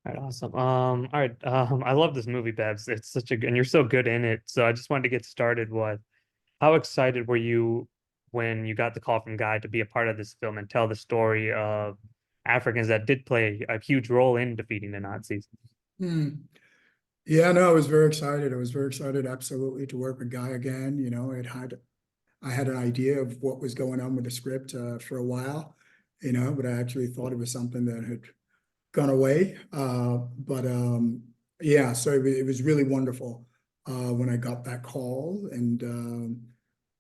All right, awesome. All right. I love this movie, Babs. It's such a good, and you're so good in it. So I just wanted to get started with how excited were you when you got the call from Guy to be a part of this film and tell the story of Africans that did play a huge role in defeating the Nazis? Hmm. Yeah, no, I was very excited. I was very excited, absolutely, to work with Guy again. I had an idea of what was going on with the script for a while, but I actually thought it was something that had gone away. But yeah, so it was really wonderful when I got that call, and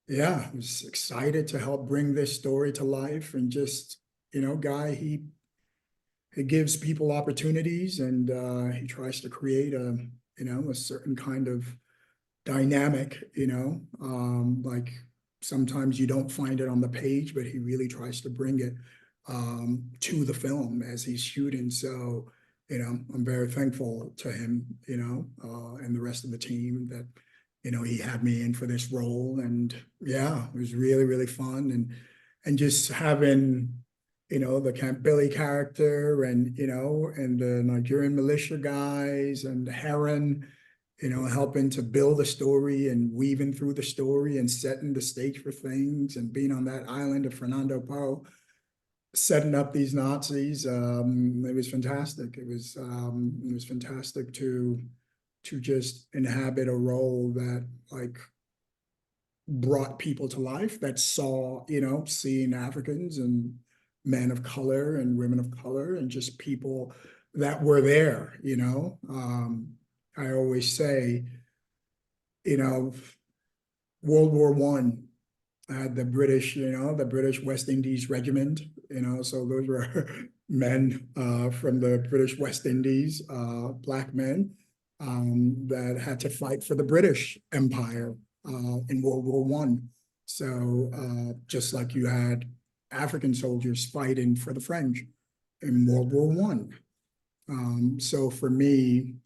yeah, I was excited to help bring this story to life. And just, Guy, he gives people opportunities, and he tries to create a certain kind of dynamic, like sometimes you don't find it on the page, but he really tries to bring it to the film as he's shooting. So, I'm very thankful to him, and the rest of the team that, he had me in for this role. And yeah, it was really, really fun. And just having, the Camp Billy character, and the Nigerian militia guys and Heron, helping to build a story and weaving through the story and setting the stage for things, and being on that island of Fernando Po, setting up these Nazis. It was fantastic. It was fantastic to just inhabit a role that, like, brought people to life, that saw, seeing Africans and men of color and women of color and just people that were there. I always say, you know, World War I had the British West Indies Regiment, so those were men from the British West Indies, black men that had to fight for the British Empire in World War I. So just like you had African soldiers fighting for the French in World War I. So for me,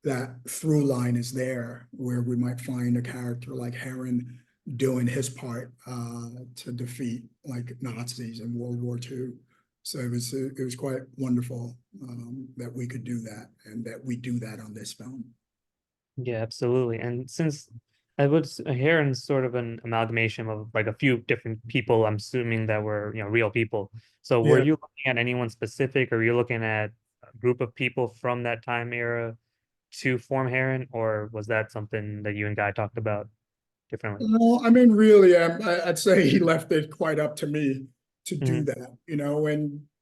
that through line is there, where we might find a character like Heron doing his part to defeat, like, Nazis in World War II. So it was quite wonderful that we could do that, and that we do that on this film. Yeah, absolutely. And since I would Heron's sort of an amalgamation of like a few different people, I'm assuming that were, real people. So were Yeah. you looking at anyone specific, or were you looking at a group of people from that time era to form Heron, or was that something that you and Guy talked about differently? No, I mean, really, I'd say he left it quite up to me to do Hmm. that,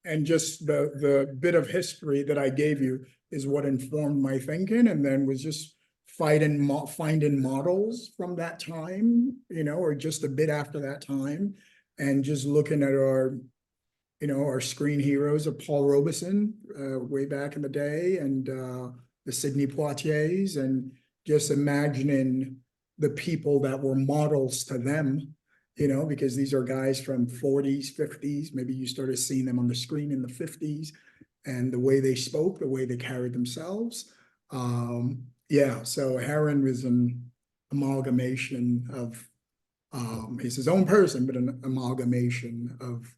and just the bit of history that I gave you is what informed my thinking, and then was just finding models from that time, or just a bit after that time, and just looking at our screen heroes of Paul Robeson way back in the day, and the Sidney Poitiers, and just imagining the people that were models to them, because these are guys from 40s, 50s. Maybe you started seeing them on the screen in the 50s, and the way they spoke, the way they carried themselves. Yeah, so Heron was an amalgamation of, he's his own person, but an amalgamation of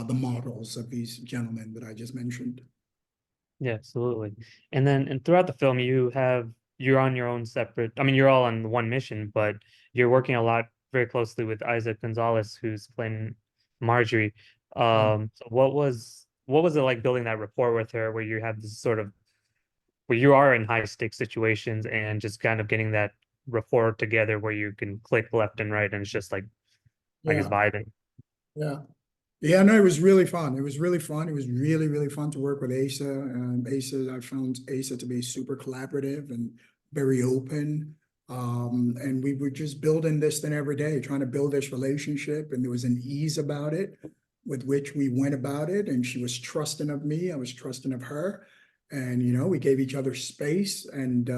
the models of these gentlemen that I just mentioned. Yeah, absolutely. And then and throughout the film, you're on your own separate. I mean, you're all on one mission, but you're working a lot very closely with Isaac Gonzalez, who's playing Marjorie. Yeah. So what was it like building that rapport with her, where you have this sort of where you are in high stakes situations and just kind of getting that rapport together where you can click left and right and it's just like it's Yeah, vibing. yeah, yeah. No, it was really fun. It was really fun. It was really, really fun to work with Asa. I found Asa to be super collaborative and very open. And we were just building this thing every day, trying to build this relationship. And there was an ease about it with which we went about it. And she was trusting of me. I was trusting of her. And, we gave each other space, and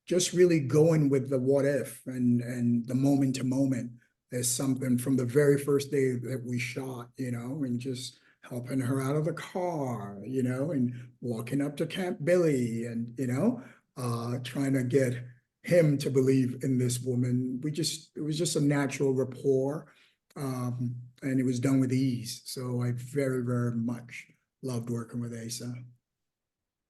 just really going with the what if, and the moment to moment. There's something from the very first day that we shot, and just helping her out of the car, and walking up to Camp Billy, and, trying to get him to believe in this woman. It was just a natural rapport. And it was done with ease. So I very, very much loved working with Asa.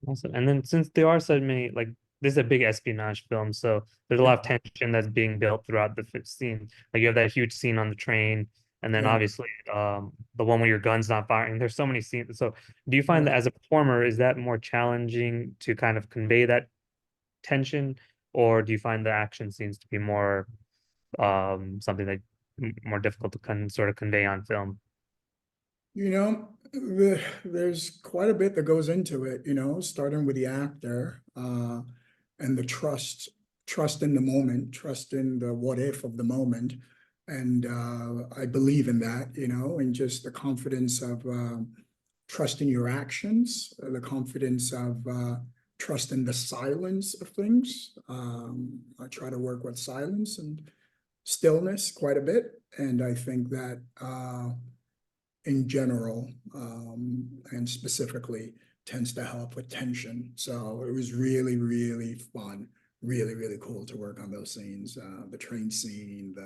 Awesome. And then since there are so many, like this is a big espionage film, so there's a Yeah, lot of tension that's being built throughout the scene. Like you have that huge scene on the train, and then yeah, obviously the one where your gun's not firing. There's so many scenes. So do you find yeah. that as a performer, is that more challenging to kind of convey that tension, or do you find the action scenes to be more something that more difficult to sort of convey on film? There's quite a bit that goes into it, starting with the actor, and the trust in the moment, trust in the what if of the moment. And I believe in that, and just the confidence of trust in your actions, the confidence of trust in the silence of things. I try to work with silence and stillness quite a bit. And I think that in general, and specifically tends to help with tension. So it was really, really fun, really, really cool to work on those scenes. The train scene,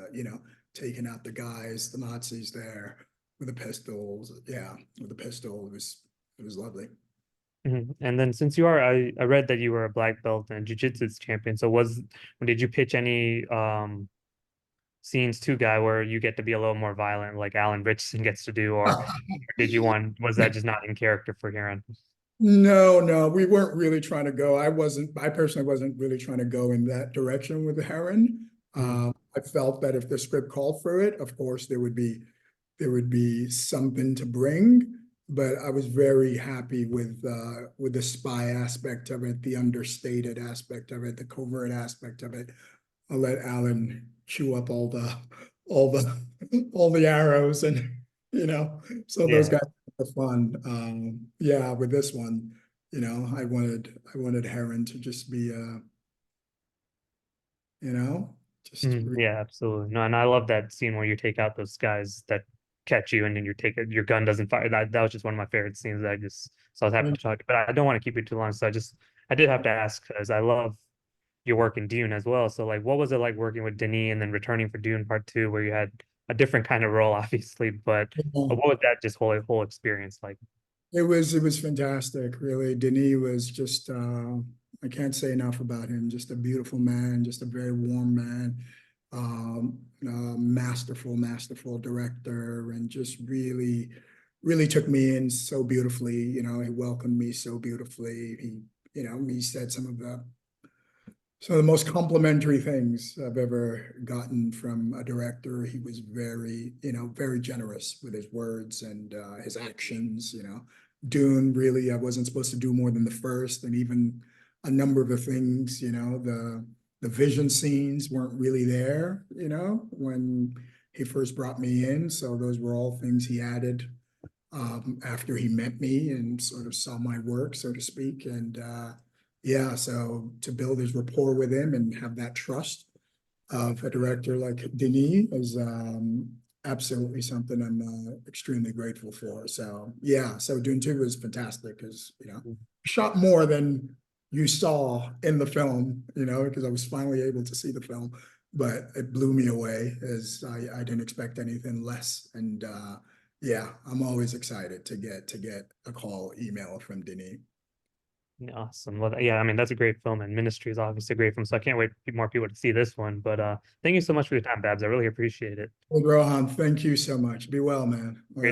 taking out the guys, the Nazis there with the pistols. Yeah, with the pistol, it was lovely. Mhm. And then since you are, I read that you were a black belt and jiu-jitsu champion. So did you pitch any scenes to Guy where you get to be a little more violent, like Alan Richardson gets to do, or did you want was that just not in character for Heron? No, no, we weren't really trying to go. I personally wasn't really trying to go in that direction with the Heron. Mhm. I felt that if the script called for it, of course, there would be something to bring, but I was very happy with the spy aspect of it, the understated aspect of it, the covert aspect of it. I'll let Alan chew up all the all the arrows and so those Yeah. guys are fun. Yeah, with this one, I wanted Heron to just be you know, just Mhm. Yeah, absolutely. No, and I love that scene where you take out those guys that catch you and then your gun doesn't fire. That was just one of my favorite scenes. So I was happy to talk, but I don't want to keep you too long. So I did have to ask because I love your work in Dune as well. So like, what was it like working with Denis and then returning for Dune Part Two, where you had a different kind of role, obviously, but what was that just whole experience like? it was fantastic, really. Denis was just I can't say enough about him. Just a beautiful man, just a very warm man, masterful director, and just really, really took me in so beautifully. He welcomed me so beautifully. He said some of the most complimentary things I've ever gotten from a director. He was very, very generous with his words and his actions. Dune, really, I wasn't supposed to do more than the first, and even a number of the things, the vision scenes weren't really there, when he first brought me in. So those were all things he added after he met me and sort of saw my work, so to speak. And yeah, so to build his rapport with him and have that trust of a director like Denis is absolutely something I'm extremely grateful for. So yeah, so Dune 2 was fantastic because, shot more than you saw in the film, because I was finally able to see the film, but it blew me away as I didn't expect anything less. And yeah, I'm always excited to get a call, email from Denis. Yeah, awesome. Well, yeah, I mean that's a great film, and Ministry is obviously a great film. So I can't wait for more people to see this one. But thank you so much for your time, Babs. I really appreciate it. Well, Rohan, thank you so much. Be well, man. All right. Great